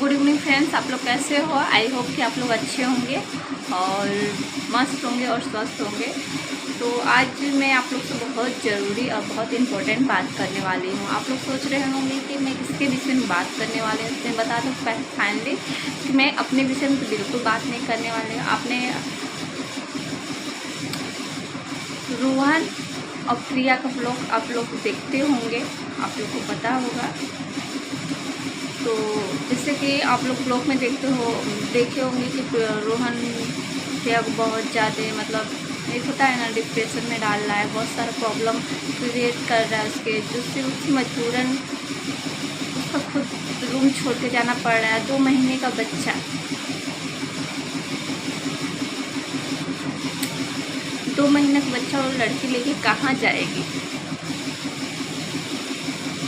Good evening friends, आप लोग कैसे हो? आई होप कि आप लोग अच्छे होंगे और मस्त होंगे और स्वस्थ होंगे। तो आज मैं आप लोग से बहुत ज़रूरी और बहुत इम्पोर्टेंट बात करने वाली हूँ। आप लोग सोच रहे होंगे कि मैं किसके विषय में बात करने वाली हूँ। मैं बता दूँ फाइनली कि मैं अपने विषय में तो बिल्कुल बात नहीं करने वाली हूँ। आपने रोहन और प्रिया का ब्लॉग आप लोग देखते होंगे, आप लोग को पता होगा। तो जैसे कि आप लोग ब्लॉग में देखे होंगे कि रोहन प्रिया को बहुत ज़्यादा मतलब एक होता है ना, डिप्रेशन में डाल रहा है, बहुत सारा प्रॉब्लम क्रिएट कर रहा है उसके, जिससे उसकी मजबूरन उसका खुद रूम छोड़ के जाना पड़ रहा है। 2 महीने का बच्चा, 2 महीने का बच्चा और लड़की लेके कहाँ जाएगी?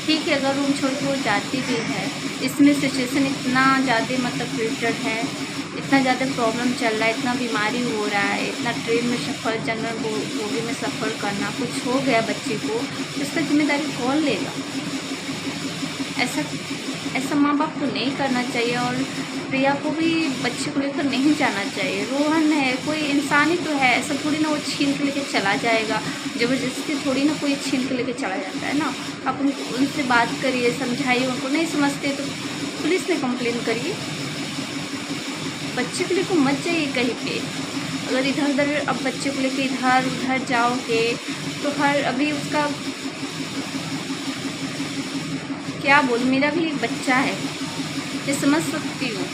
ठीक है, अगर रूम छोड़ के वो जाती भी है, इसमें सिचुएशन इतना ज़्यादा मतलब क्रिएटेड है, इतना ज़्यादा प्रॉब्लम चल रहा है, इतना बीमारी हो रहा है, इतना ट्रेन में सफ़र, जनरल बोगी में सफ़र करना, कुछ हो गया बच्चे को, इसका जिम्मेदारी कौन लेगा? ऐसा माँ बाप को नहीं करना चाहिए। और प्रिया को भी बच्चे को लेकर नहीं जाना चाहिए। रोहन है, कोई इंसान ही तो है, ऐसा थोड़ी ना वो छीन के लेके चला जाएगा, ज़बरदस्ती थोड़ी ना कोई छीन के लेके चला जाता है ना। आप उनसे बात करिए, समझाइए, उनको नहीं समझते तो पुलिस में कंप्लेन करिए। बच्चे को लेकर मत जाइए कहीं पे। अगर इधर उधर अब बच्चे को लेकर इधर उधर जाओगे तो हर अभी उसका क्या बोलूं, मेरा भी एक बच्चा है, मैं समझ सकती हूँ।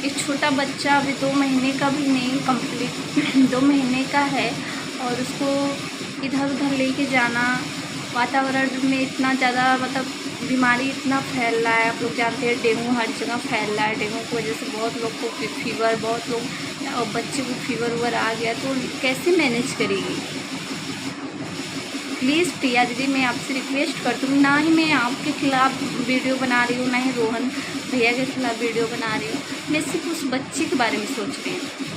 एक छोटा बच्चा अभी 2 महीने का भी नहीं कंप्लीट 2 महीने का है और उसको इधर उधर लेके जाना, वातावरण में इतना ज़्यादा मतलब बीमारी इतना फैल रहा है। आप लोग जानते हैं डेंगू हर जगह फैल रहा है। डेंगू की वजह से बहुत लोग को फीवर, बहुत लोग और बच्चे को फीवर वगैरह आ गया, तो कैसे मैनेज करेगी? प्लीज़ प्रिया दीदी, मैं आपसे रिक्वेस्ट करती हूँ, ना ही मैं आपके खिलाफ़ वीडियो बना रही हूँ, ना ही रोहन भैया के खिलाफ़ वीडियो बना रही हूँ। मैं सिर्फ उस बच्चे के बारे में सोच रही हूँ।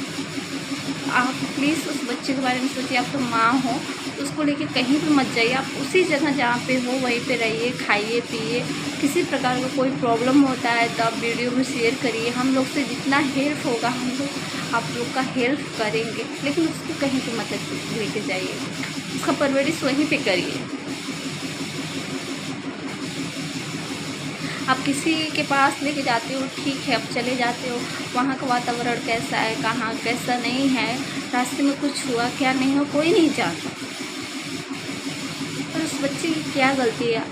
आप प्लीज़ उस बच्चे के बारे में सोचिए। आप तो माँ हो, उसको लेके कहीं भी मत जाइए। आप उसी जगह जहाँ पे हो वहीं पे रहिए, खाइए पिए। किसी प्रकार का कोई प्रॉब्लम होता है तो आप वीडियो में शेयर करिए। हम लोग से जितना हेल्प होगा हम लोग आप लोग का हेल्प करेंगे, लेकिन उसको कहीं पे मत लेके जाइए। उसका परवरिश वहीं पे करिए। आप किसी के पास लेके जाते हो, ठीक है, आप चले जाते हो, वहाँ का वातावरण कैसा है, कहाँ कैसा नहीं है, रास्ते में कुछ हुआ क्या नहीं हुआ, कोई नहीं जानता। और उस बच्चे की क्या गलती है?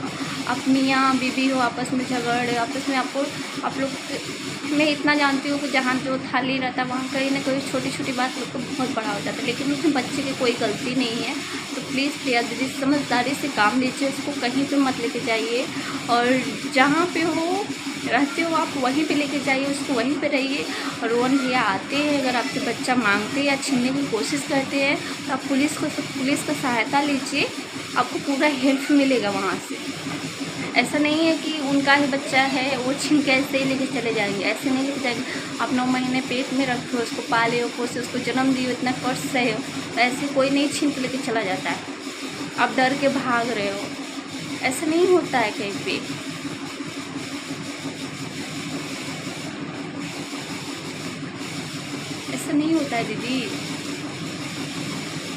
आप मियाँ बीवी हो, आपस में झगड़, आपस में आप लोग मैं इतना जानती हूँ कि जहाँ जो थाली रहता है वहाँ कहीं ना कहीं छोटी छोटी बात लोग को बहुत बड़ा हो जाता है, लेकिन उसमें बच्चे की कोई गलती नहीं है। तो प्लीज़ प्रिया दीदी समझदारी से काम लीजिए, उसको कहीं पे मत लेके जाइए। और जहाँ पे हो रहते हो आप वहीं पे लेके जाइए, उसको वहीं पे रहिए। और रोहन भैया आते हैं, अगर आपके बच्चा मांगते हैं या छीनने की कोशिश करते हैं तो आप पुलिस का सहायता लीजिए, आपको पूरा हेल्प मिलेगा वहाँ से। ऐसा नहीं है कि उनका ही बच्चा है वो छीन के ऐसे ही लेके चले जाएंगे, ऐसे नहीं लेके जाएंगे। आप 9 महीने पेट में रखे हो, उसको पाले हो, पोसे, उसको जन्म दिए हो, इतना कष्ट सहे हो, तो ऐसे कोई नहीं छीन के लेके चला जाता है। आप डर के भाग रहे हो, ऐसा नहीं होता है कहीं पे। ऐसा नहीं होता है दीदी।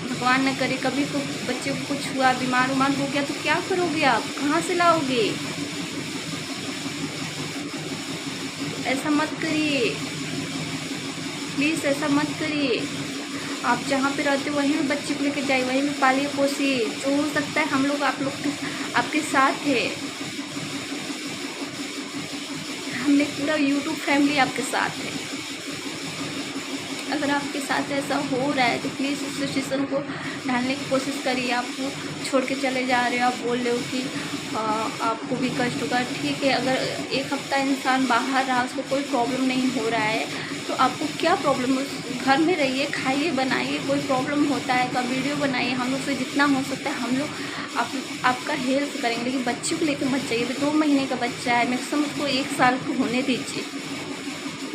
भगवान न करे कभी को बच्चे को कुछ हुआ, बीमार उमार हो गया तो क्या करोगे आप? कहाँ से लाओगे? ऐसा मत करिए प्लीज़, ऐसा मत करिए। आप जहाँ पे रहते हो वहीं पे बच्चे को लेके जाइए, वहीं पे पालिए पोसिए। जो हो सकता है हम लोग आपके साथ है। हमने पूरा यूट्यूब फैमिली आपके साथ है। अगर आपके साथ ऐसा हो रहा है तो प्लीज़ उस सिचुएशन को ढालने की कोशिश करिए। आप छोड़ के चले जा रहे हो, आप बोल रहे हो कि आपको भी कष्ट होगा, ठीक है। अगर 1 हफ्ता इंसान बाहर रहा, उसको कोई प्रॉब्लम नहीं हो रहा है तो आपको क्या प्रॉब्लम? घर में रहिए, खाइए, बनाइए। कोई प्रॉब्लम होता है तो वीडियो बनाइए। हम लोग से जितना हो सकता है हम लोग आपका हेल्प करेंगे, लेकिन बच्चे को लेकर मत जाइए। 2 महीने का बच्चा है, मैक्सिमम उसको 1 साल को होने दीजिए।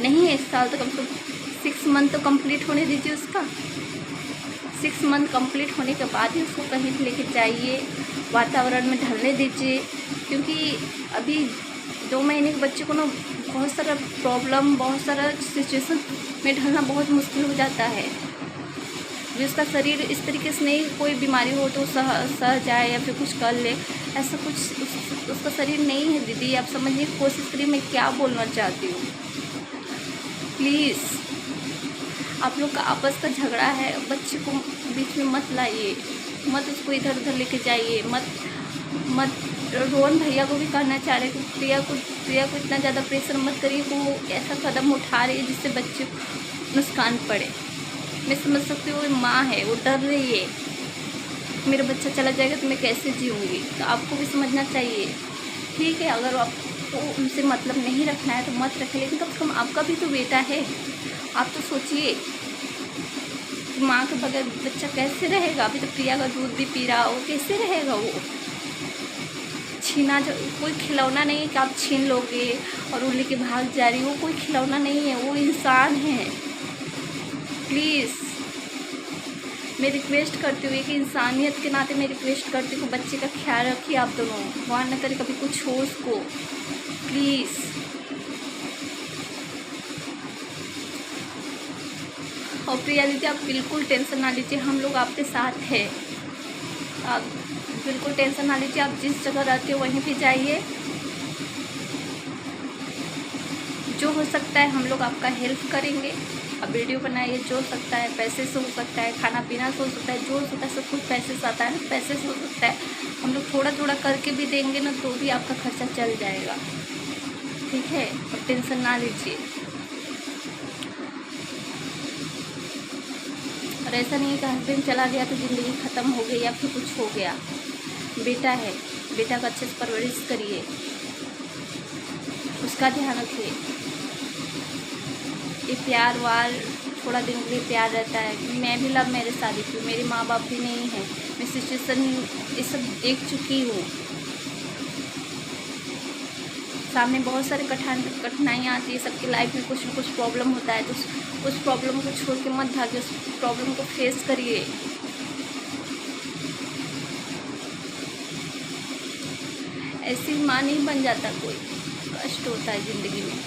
नहीं 1 साल तो कम से कम 6 मंथ तो कंप्लीट होने दीजिए उसका। 6 मंथ कंप्लीट होने के बाद ही उसको कहीं लेके जाइए, वातावरण में ढलने दीजिए। क्योंकि अभी 2 महीने के बच्चे को ना बहुत सारा प्रॉब्लम, बहुत सारा सिचुएशन में ढलना बहुत मुश्किल हो जाता है। भी उसका शरीर इस तरीके से नहीं, कोई बीमारी हो तो सह जाए या फिर कुछ कर ले, ऐसा कुछ उसका शरीर नहीं है दीदी। आप समझने की कोशिश करिए मैं क्या बोलना चाहती हूँ। प्लीज़ आप लोग का आपस का झगड़ा है, बच्चे को बीच में मत लाइए, मत उसको इधर उधर लेके जाइए, मत रोहन भैया को भी कहना चाह रहे कि प्रिया को इतना ज़्यादा प्रेशर मत करिए कि वो ऐसा कदम उठा रही है जिससे बच्चे को नुकसान पड़े। मैं समझ सकती हूँ, वो माँ है, वो डर रही है, मेरा बच्चा चला जाएगा तो मैं कैसे जीऊँगी। तो आपको भी समझना चाहिए। ठीक है, अगर आपको उनसे मतलब नहीं रखना है तो मत रखें, लेकिन कम से कम आपका भी तो बेटा है। आप तो सोचिए, माँ के बगैर बच्चा कैसे रहेगा। अभी तो प्रिया का दूध भी पी रहा, वो कैसे रहेगा। वो छीना, कोई खिलौना नहीं है कि आप छीन लोगे और वो लेके भाग जा रही, वो कोई खिलौना नहीं है, वो इंसान है। प्लीज़ मैं रिक्वेस्ट करती हूँ कि इंसानियत के नाते मैं रिक्वेस्ट करती हूँ, बच्चे का ख्याल रखिए आप दोनों, भगवान न करे कभी कुछ हो उसको। प्लीज़ और प्रिया दीदी आप बिल्कुल टेंशन ना लीजिए, हम लोग आपके साथ हैं। आप बिल्कुल टेंशन ना लीजिए, आप जिस जगह रहते हो वहीं पे जाइए। जो हो सकता है हम लोग आपका हेल्प करेंगे। आप वीडियो बनाइए, जो हो सकता है पैसे से हो सकता है, खाना पीना से हो सकता है, जो हो सकता है सब कुछ पैसे से आता है ना, पैसे से हो सकता है। हम लोग थोड़ा थोड़ा करके भी देंगे ना तो भी आपका खर्चा चल जाएगा। ठीक है, और टेंशन ना लीजिए। और ऐसा नहीं है कि हस्बैंड चला गया तो ज़िंदगी ख़त्म हो गई या फिर कुछ हो गया। बेटा है, बेटा का अच्छे से परवरिश करिए, उसका ध्यान रखिए। ये प्यार वार थोड़ा दिन के लिए प्यार रहता है। मैं भी लव मैरिज शादी की, मेरे माँ बाप भी नहीं है, मैं सिचुएशन ये सब देख चुकी हूँ। सामने बहुत सारे कठिनाइयाँ आती है, सबकी लाइफ में कुछ न कुछ प्रॉब्लम होता है, तो उस प्रॉब्लम को छोड़ के मत भागिए, उस प्रॉब्लम को फेस करिए। ऐसी माँ नहीं बन जाता कोई, कष्ट होता है ज़िंदगी में।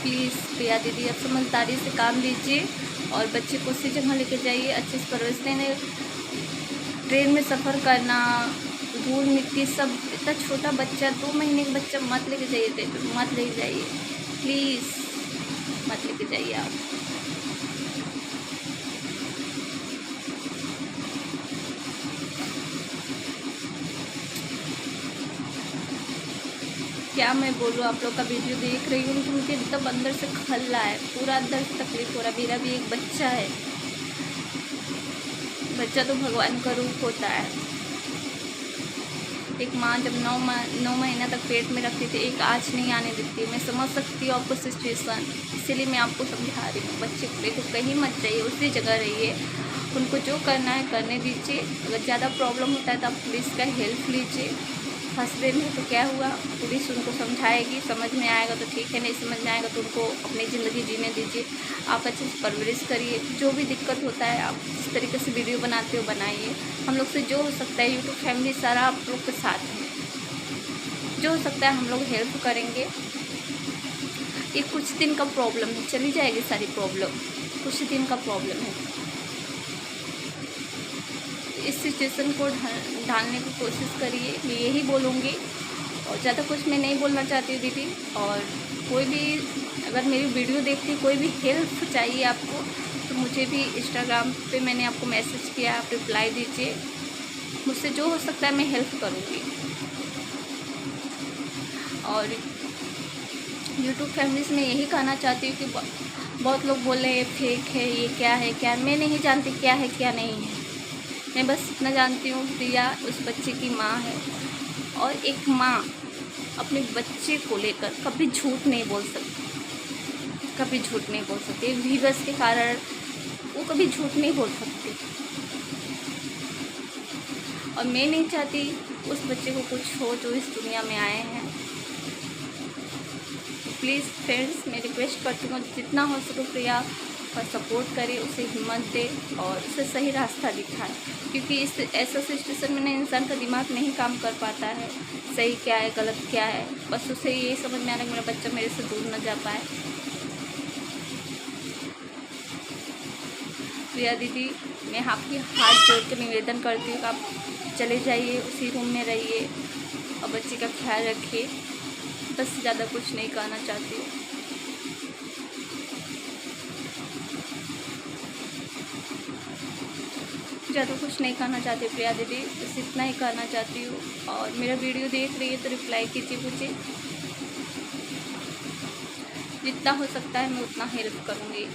प्लीज़ प्रिया दीदी आप समझदारी से काम लीजिए और बच्चे को उसी जगह लेके जाइए, अच्छे से परवरिश देने। ट्रेन में सफ़र करना, धूल मिट्टी सब, इतना छोटा बच्चा 2 महीने का बच्चा मत लेके जाइए ट्रेन पर, मत लेके जाइए, प्लीज़ मत लेके जाइए आप। क्या मैं बोलूँ, आप लोग का वीडियो देख रही हूँ तो मुझे एकदम अंदर से खल रहा है, पूरा अंदर से तकलीफ हो रहा है। मेरा भी एक बच्चा है, बच्चा तो भगवान का रूप होता है। एक माँ जब 9 महीना तक पेट में रखती थी, एक आँच नहीं आने देती। मैं समझ सकती हूँ आपको सिचुएशन, इसीलिए मैं आपको समझा रही हूँ। बच्चे को देखो कहीं मत जाइए, उसी जगह रहिए, उनको जो करना है करने दीजिए। अगर ज़्यादा प्रॉब्लम होता है तो आप पुलिस का हेल्प लीजिए। हस्बैंड है तो क्या हुआ, पुलिस उनको समझाएगी, समझ में आएगा तो ठीक है, नहीं समझ में आएगा तो उनको अपनी ज़िंदगी जीने दीजिए। आप अच्छे से परवरिश करिए। जो भी दिक्कत होता है आप जिस तरीके से वीडियो बनाते हो बनाइए। हम लोग से जो हो सकता है, यूट्यूब फैमिली सारा आप लोग के साथ है, जो हो सकता है हम लोग हेल्प करेंगे। ये कुछ दिन का प्रॉब्लम है, चली जाएगी सारी प्रॉब्लम, कुछ दिन का प्रॉब्लम है। इस सिचुएशन को ढालने की कोशिश करिए, मैं यही बोलूँगी। और ज़्यादा कुछ मैं नहीं बोलना चाहती हूँ दीदी। और कोई भी अगर मेरी वीडियो देखती कोई भी हेल्प चाहिए आपको तो मुझे भी इंस्टाग्राम पे मैंने आपको मैसेज किया, आप रिप्लाई दीजिए। मुझसे जो हो सकता है मैं हेल्प करूँगी। और यूट्यूब फैमिली से मैं यही कहना चाहती हूँ कि बहुत लोग बोल रहे हैं फेक है, ये क्या है क्या है। मैं नहीं जानती क्या है क्या नहीं है, मैं बस इतना जानती हूँ प्रिया उस बच्चे की माँ है। और एक माँ अपने बच्चे को लेकर कभी झूठ नहीं बोल सकती, कभी झूठ नहीं बोल सकती। व्यूअर्स के कारण वो कभी झूठ नहीं बोल सकती। और मैं नहीं चाहती उस बच्चे को कुछ हो जो इस दुनिया में आए हैं। प्लीज़ फ्रेंड्स मैं रिक्वेस्ट करती हूँ जितना हो सके प्रिया थोड़ा सपोर्ट करे, उसे हिम्मत दे और उसे सही रास्ता दिखाए, क्योंकि इस ऐसा सिचुएशन में ना इंसान का दिमाग नहीं काम कर पाता है, सही क्या है गलत क्या है। बस उसे ये समझ में आ रहा है मेरा बच्चा मेरे से दूर न जा पाए। प्रिया दीदी, मैं आपकी हाथ जोड़ कर निवेदन करती हूँ कि आप चले जाइए, उसी रूम में रहिए और बच्चे का ख्याल रखिए। बस ज़्यादा कुछ नहीं कहना चाहती हूँ। ज़्यादा कुछ नहीं कहना चाहती प्रिया दीदी, बस इतना ही कहना चाहती हूँ। और मेरा वीडियो देख रही है तो रिप्लाई कीजिए मुझे, जितना हो सकता है मैं उतना हेल्प करूँगी।